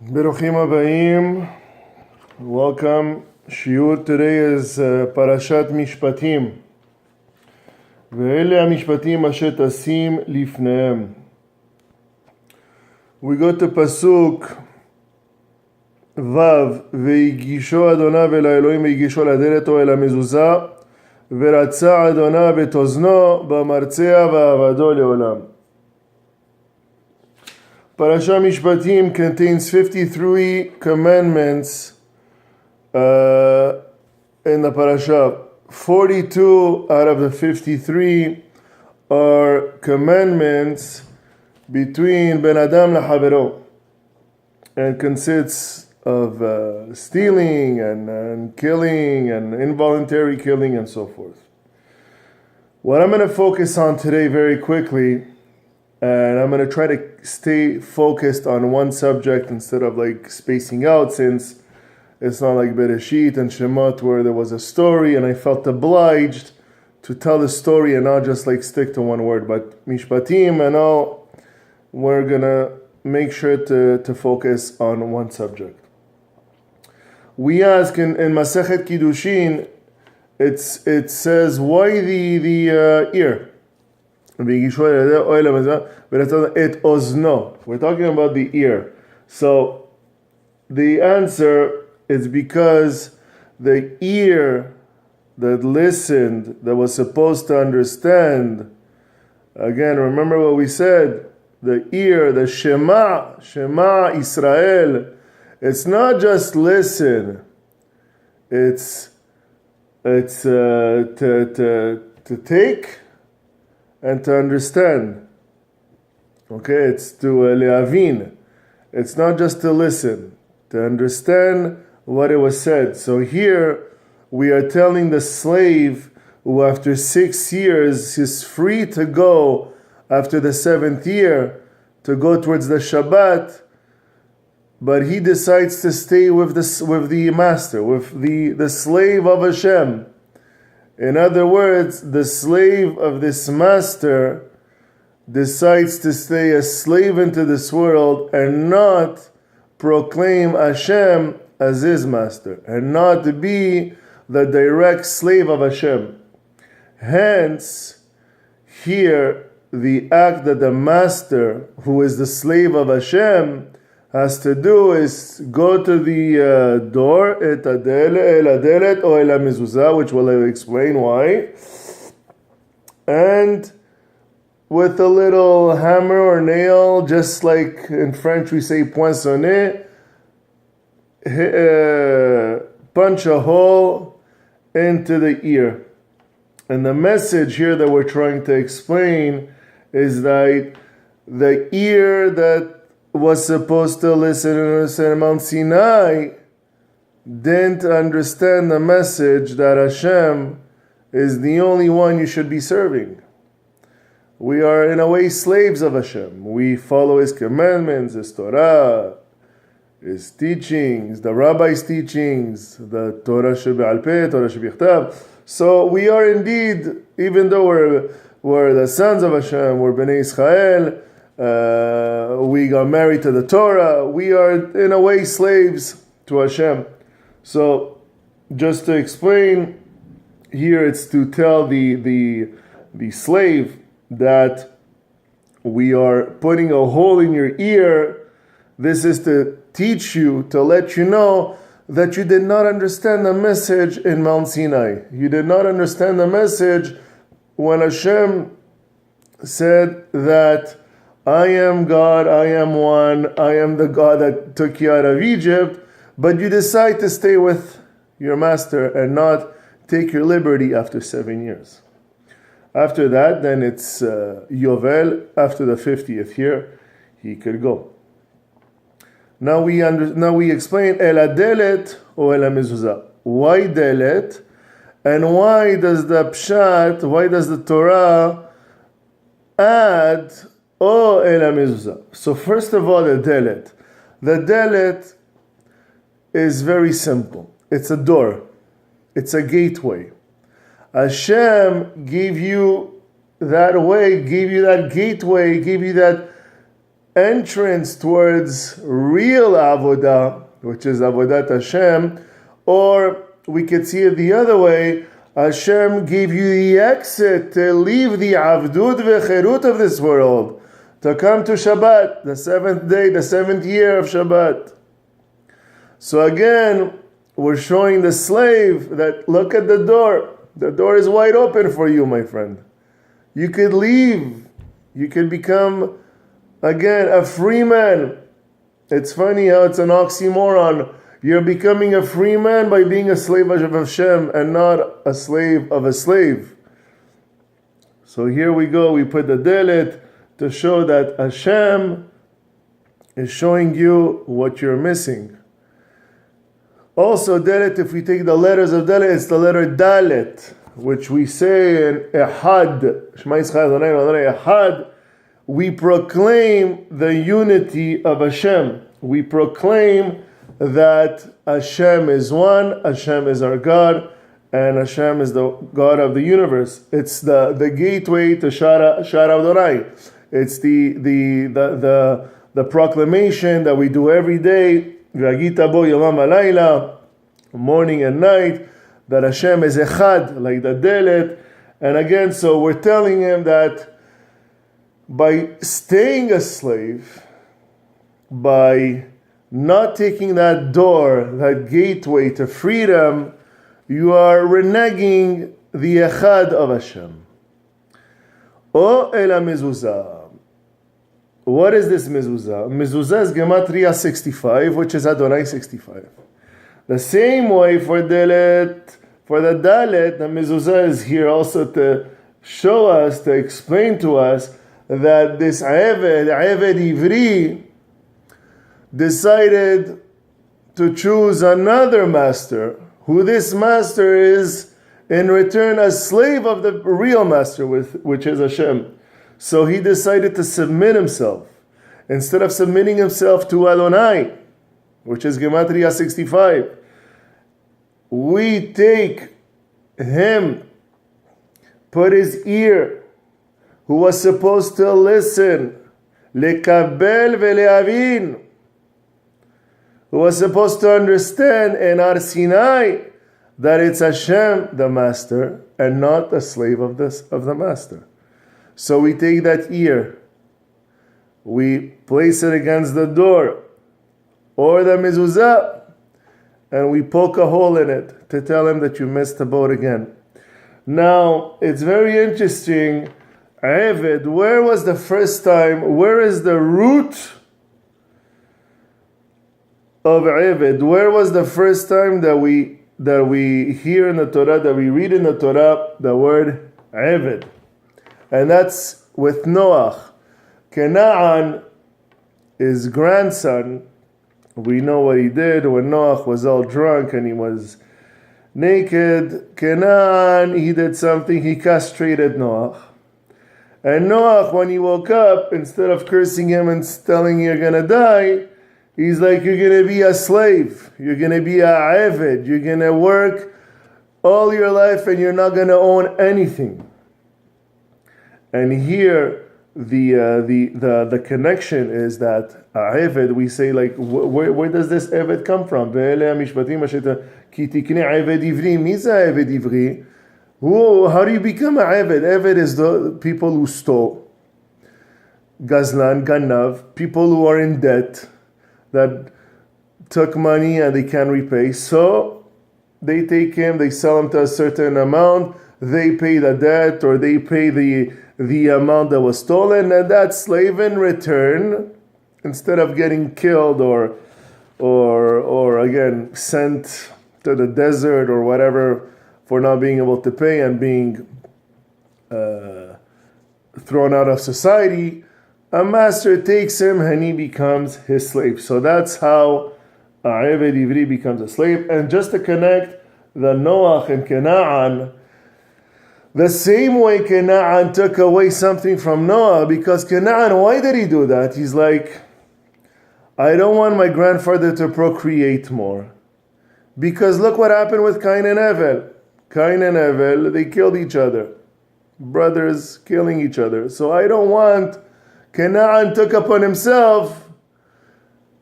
Beruchim Abayim. Welcome. Shiur today is Parashat Mishpatim. Ve'ele HaMishpatim asher tasim lifnehem. We go to Pasuk Vav. Ve'igisho Adonav el Elohim ve'igisho ladelet o el hamezuzah. Ve'ratza Adonav et ozno b'martzea va'avado leolam. Parashat Mishpatim contains 53 commandments in the parasha. 42 out of the 53 are commandments between Ben Adam LaHavero and consists of stealing and killing and involuntary killing and so forth. What I'm going to focus on today very quickly, and I'm going to try to stay focused on one subject instead of like spacing out, since it's not like Bereshit and Shemot where there was a story and I felt obliged to tell the story and not just like stick to one word. But Mishpatim and all, we're going to make sure to focus on one subject. We ask in Masechet Kiddushin, it says, why the ear? We're talking about the ear. So the answer is because the ear that listened, that was supposed to understand, again, remember what we said, the ear, the Shema Israel, it's not just listen, it's to take and to understand. Okay, it's to le'avin. It's not just to listen, to understand what it was said. So here we are telling the slave who after 6 years is free to go after the 7th year to go towards the Shabbat, but he decides to stay with the master, with the slave of Hashem. In other words, the slave of this master decides to stay a slave into this world and not proclaim Hashem as his master, and not to be the direct slave of Hashem. Hence, here, the act that the master, who is the slave of Hashem, has to do is go to the door, et adelet o el hamezuzah, which will explain why, and with a little hammer or nail, just like in French we say poinçonner, punch a hole into the ear. And the message here that we're trying to explain is that the ear that was supposed to listen in Mount Sinai didn't understand the message that Hashem is the only one you should be serving. We are in a way slaves of Hashem. We follow His commandments, His Torah, His teachings, the Rabbi's teachings, the Torah shebe'al peh, Torah shebichtav. So we are indeed, even though we're the sons of Hashem, we're Bnei Israel, we got married to the Torah, we are in a way slaves to Hashem. So just to explain, here it's to tell the slave that we are putting a hole in your ear. This is to teach you, to let you know that you did not understand the message in Mount Sinai. You did not understand the message when Hashem said that I am God, I am one, I am the God that took you out of Egypt, but you decide to stay with your master and not take your liberty after 7 years. After that, then it's Yovel. After the 50th year, he could go. Now we explain El Adelet or El Hamezuzah. Why Delet? And why does the Pshat, why does the Torah add O El Hamezuzah? So first of all, the Delet. The Delet is very simple. It's a door. It's a gateway. Hashem gave you that way, gave you that gateway, gave you that entrance towards real avodah, which is avodat Hashem, or we could see it the other way. Hashem gave you the exit to leave the avdut v'cherut of this world, to come to Shabbat, the seventh day, the seventh year of Shabbat. So again, we're showing the slave that look at the door. The door is wide open for you, my friend. You could leave. You could become, again, a free man. It's funny how it's an oxymoron. You're becoming a free man by being a slave of Hashem and not a slave of a slave. So here we go. We put the delet to show that Hashem is showing you what you're missing. Also, delet, if we take the letters of delet, it's the letter dalet, which we say in Ehad. Shema Yisrael Adonai Adonai Ehad. We proclaim the unity of Hashem. We proclaim that Hashem is one, Hashem is our God, and Hashem is the God of the universe. It's the gateway to Shara Adonai. It's the proclamation that we do every day, V'agita bo yomam alayla, morning and night, that Hashem is echad, like the delet. And again, so we're telling him that by staying a slave, by not taking that door, that gateway to freedom, you are reneging the echad of Hashem. O ela mezuzah. What is this mezuzah? Mezuzah is Gematria 65, which is Adonai 65. The same way for Dalet, for the Dalet, the mezuzah is here also to show us, to explain to us that this Eved Ivri, decided to choose another master, who this master is in return a slave of the real master, which is Hashem. So he decided to submit himself. Instead of submitting himself to Adonai, which is Gematria 65, we take him, put his ear, who was supposed to listen, lekabel veleavin, who was supposed to understand in Ar Sinai that it's Hashem the master and not a slave of the master. So we take that ear, we place it against the door or the mezuzah, and we poke a hole in it to tell him that you missed the boat again. Now, it's very interesting. Eved, where was the first time, where is the root of Eved? Where was the first time that we hear in the Torah, that we read in the Torah, the word Eved? And that's with Noach. Canaan, his grandson, we know what he did when Noach was all drunk and he was naked. Canaan, he did something, he castrated Noach. And Noach, when he woke up, instead of cursing him and telling you're going to die, he's like, you're going to be a slave. You're going to be a Eved. You're going to work all your life and you're not going to own anything. And here, the connection is that Eved, we say, like, where does this Eved come from? How do you become an Eved? Eved is the people who stole. Gazlan, Ganav, people who are in debt, that took money and they can't repay. So they take him, they sell him to a certain amount, they pay the debt or they pay the amount that was stolen, and that slave in return, instead of getting killed or again sent to the desert or whatever for not being able to pay and being thrown out of society, a master takes him and he becomes his slave. So that's how Eved Ivri becomes a slave. And just to connect the Noach and Canaan, the same way Canaan took away something from Noah, because Canaan, why did he do that? He's like, I don't want my grandfather to procreate more. Because look what happened with Cain and Abel. Cain and Abel, they killed each other. Brothers killing each other. So I don't want Canaan took upon himself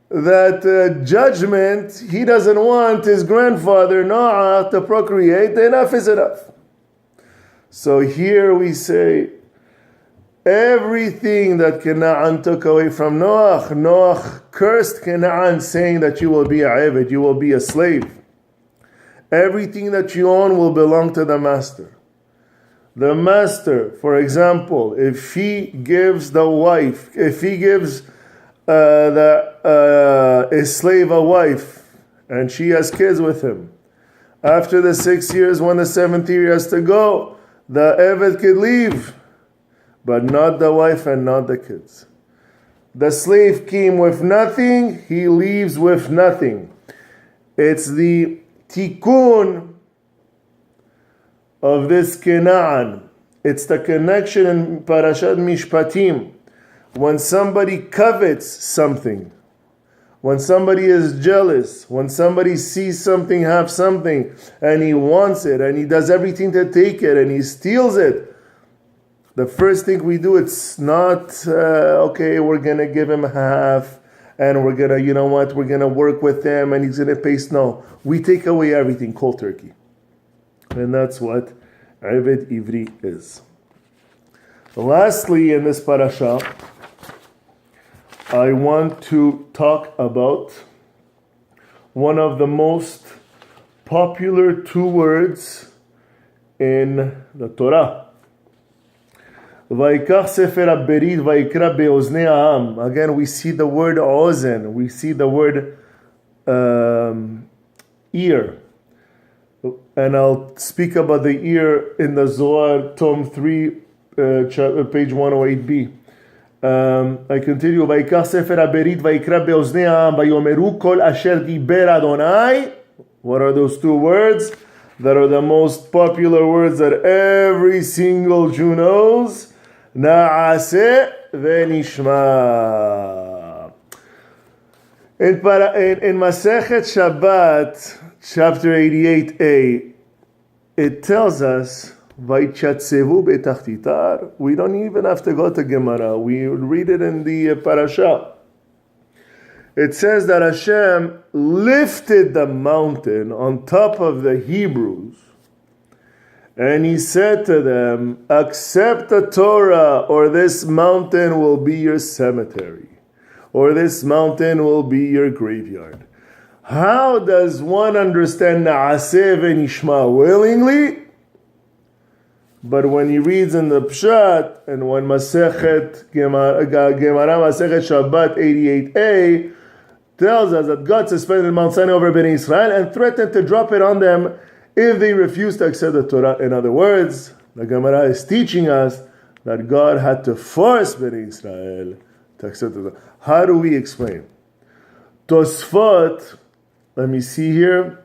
that judgment. He doesn't want his grandfather Noah to procreate. Enough is enough. So here we say, everything that Canaan took away from Noah, Noah cursed Canaan, saying that you will be a Abed, you will be a slave. Everything that you own will belong to the master. The master, for example, if he gives the wife, if he gives a slave a wife, and she has kids with him, after the 6 years, when the 7th year has to go, the Eved could leave, but not the wife and not the kids. The slave came with nothing, he leaves with nothing. It's the tikkun of this Canaan. It's the connection in Parashat Mishpatim. When somebody covets something, when somebody is jealous, when somebody sees something, have something, and he wants it, and he does everything to take it, and he steals it, the first thing we do, it's not, okay, we're going to give him half, and we're going to, you know what, we're going to work with him, and he's going to pay. No, we take away everything, cold turkey. And that's what Eved Ivri is. Lastly, in this parasha, I want to talk about one of the most popular 2 words in the Torah. Vaikach Sefer HaBerit Vaikra Be'oznei Ha'am. Again, we see the word Ozen. We see the word ear. And I'll speak about the ear in the Zohar, Tom 3, page 108b. I continue. Vaikach Sefer HaBerit Vaikra Be'oznei Ha'am Vayomeru Kol Asher Diber Adonai. What are those 2 words that are the most popular words that every single Jew knows? Na'aseh v'nishma. In Masechet Shabbat, chapter 88a, it tells us, Vaychatzevu betachtitar. We don't even have to go to Gemara. We read it in the parasha. It says that Hashem lifted the mountain on top of the Hebrews, and he said to them, accept the Torah, or this mountain will be your cemetery, or this mountain will be your graveyard. How does one understand Na'aseh v'nishma? Willingly? But when he reads in the Pshat, and when Masechet Gemara Masechet Shabbat 88a tells us that God suspended Mount Sinai over Bnei Israel and threatened to drop it on them if they refused to accept the Torah. In other words, the Gemara is teaching us that God had to force Bnei Israel to accept the Torah. How do we explain? Tosfot, let me see here.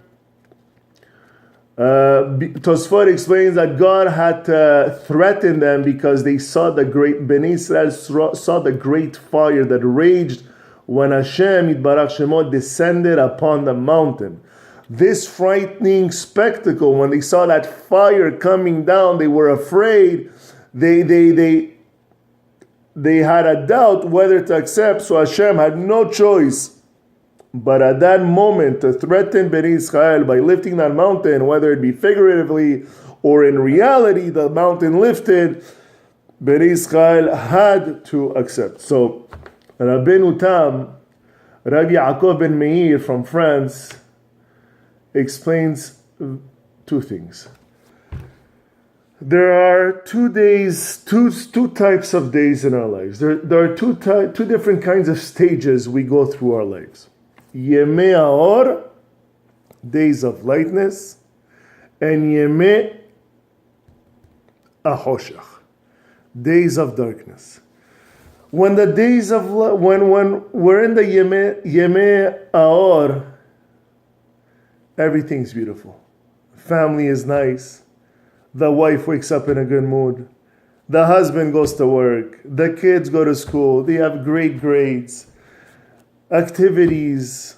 Tosfot explains that God had to threaten them because they saw the great, Bnei Israel saw the great fire that raged when Hashem Yitbarach Shemo descended upon the mountain. This frightening spectacle, when they saw that fire coming down, they were afraid. They had a doubt whether to accept, so Hashem had no choice but at that moment to threaten Bnei Israel by lifting that mountain, whether it be figuratively or in reality, the mountain lifted, Bnei Israel had to accept. So Rabbeinu Tam, Rabbi Yaakov ben Meir from France, explains 2 things. There are 2 days, two types of days in our lives. There are two different kinds of stages we go through our lives. Yemei Haor, days of lightness, and Yemei Ahoshach, days of darkness. When the days of when we're in the Yemei Haor, everything's beautiful. Family is nice. The wife wakes up in a good mood. The husband goes to work. The kids go to school. They have great grades. Activities.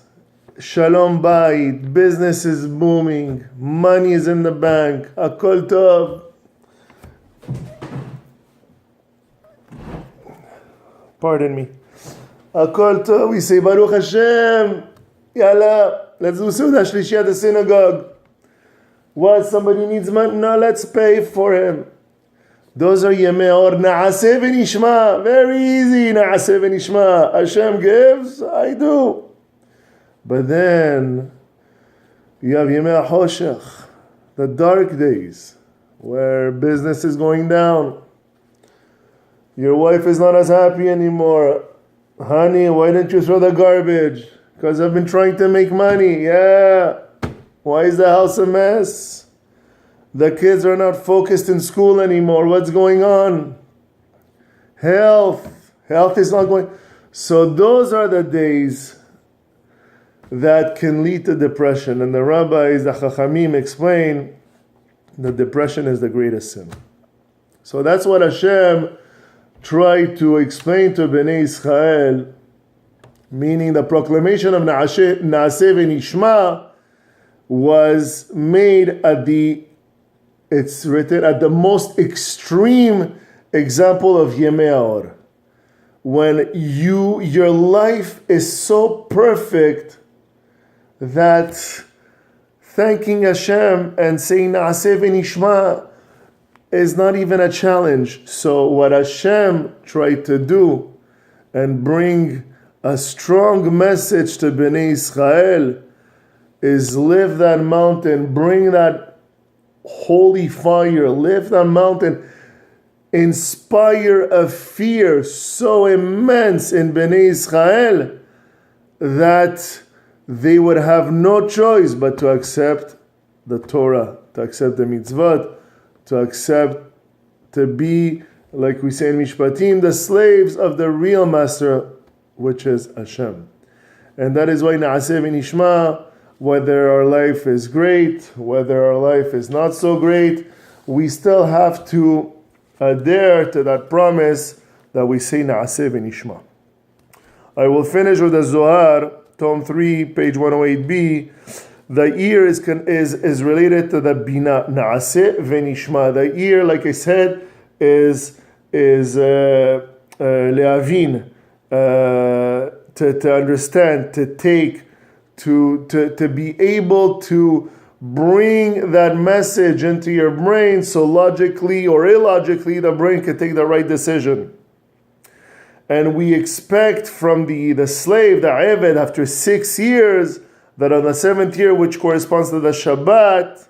Shalom Bayit. Business is booming. Money is in the bank. Akol Tov. Pardon me. Akol Tov, we say Baruch Hashem. Yalla, let's do Suda Shlishi at the synagogue. What, somebody needs money? No, let's pay for him. Those are Yemei Or. Na'aseh v'nishma. Very easy, Na'aseh v'nishma. Hashem gives, I do. But then, you have Yemei HaChoshech, the dark days, where business is going down. Your wife is not as happy anymore. Honey, why didn't you throw the garbage? Because I've been trying to make money. Yeah. Why is the house a mess? The kids are not focused in school anymore. What's going on? Health is not going. So those are the days that can lead to depression. And the rabbis, the Chachamim, explain that depression is the greatest sin. So that's what Hashem tried to explain to Bnei Israel, meaning the proclamation of Na'aseh v'nishma was made it's written at the most extreme example of Yemei Or. When your life is so perfect that thanking Hashem and saying Na'aseh v'nishma is not even a challenge. So what Hashem tried to do and bring a strong message to Bnei Israel is lift that mountain, bring that holy fire, lift that mountain, inspire a fear so immense in Bnei Israel that they would have no choice but to accept the Torah, to accept the mitzvot, to accept, to be, like we say in Mishpatim, the slaves of the real master, which is Hashem. And that is why Na'aseh v'nishma, whether our life is great, whether our life is not so great, we still have to adhere to that promise that we say Na'aseh v'nishma. I will finish with the Zohar, Tome 3, page 108b. The ear is related to the Bina, Na'aseh v'nishma. The ear, like I said, is le'avin, to understand, to take, to be able to bring that message into your brain so logically or illogically the brain can take the right decision. And we expect from the slave, the Eved, after 6 years, that on the 7th year, which corresponds to the Shabbat,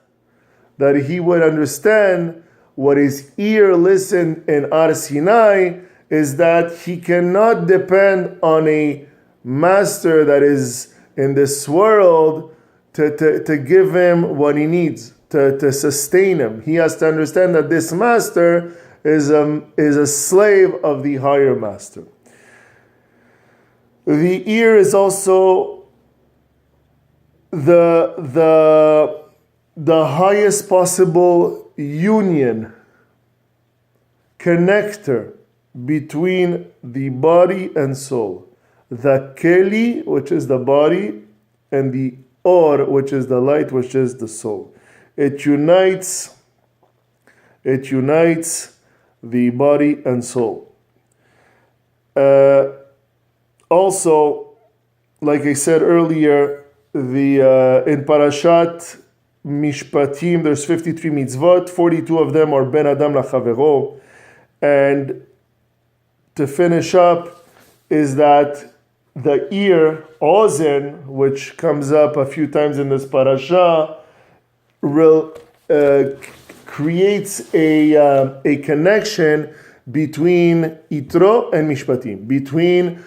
that he would understand what his ear listened in Ar Sinai is that he cannot depend on a master that is in this world to give him what he needs, to sustain him. He has to understand that this master is a slave of the higher master. The ear is also the highest possible union, connector between the body and soul. The keli, which is the body, and the or, which is the light, which is the soul. It unites the body and soul. Also, like I said earlier, in Parashat Mishpatim, there's 53 mitzvot, 42 of them are Ben Adam Lachavero. And to finish up is that the ear, OZEN, which comes up a few times in this parasha, creates a connection between Yitro and Mishpatim, between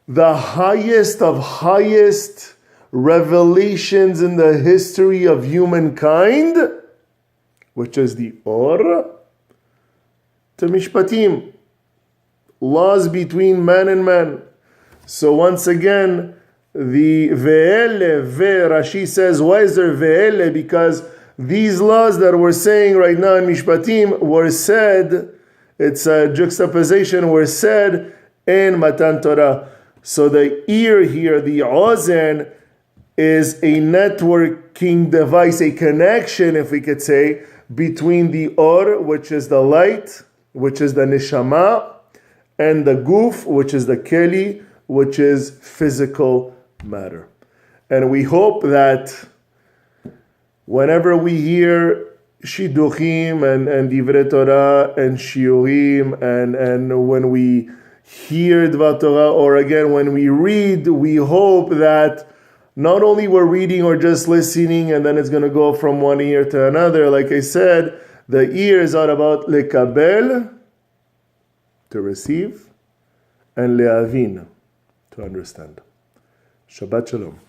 the highest of highest revelations in the history of humankind, which is the Or, to Mishpatim, laws between man and man. So once again, the Ve'ele, Rashi says, why is there Ve'ele? Because these laws that we're saying right now in Mishpatim were said, it's a juxtaposition, were said in Matan Torah. So the ear here, the Ozen, is a networking device, a connection, if we could say, between the Or, which is the light, which is the Neshama, and the guf, which is the keli, which is physical matter. And we hope that whenever we hear shiduchim and divrei Torah and shiurim, and when we hear Dvar Torah, or again when we read, we hope that not only we're reading or just listening and then it's going to go from one ear to another. Like I said, the ears are about lekabel, to receive, and le'avin, to understand. Shabbat Shalom.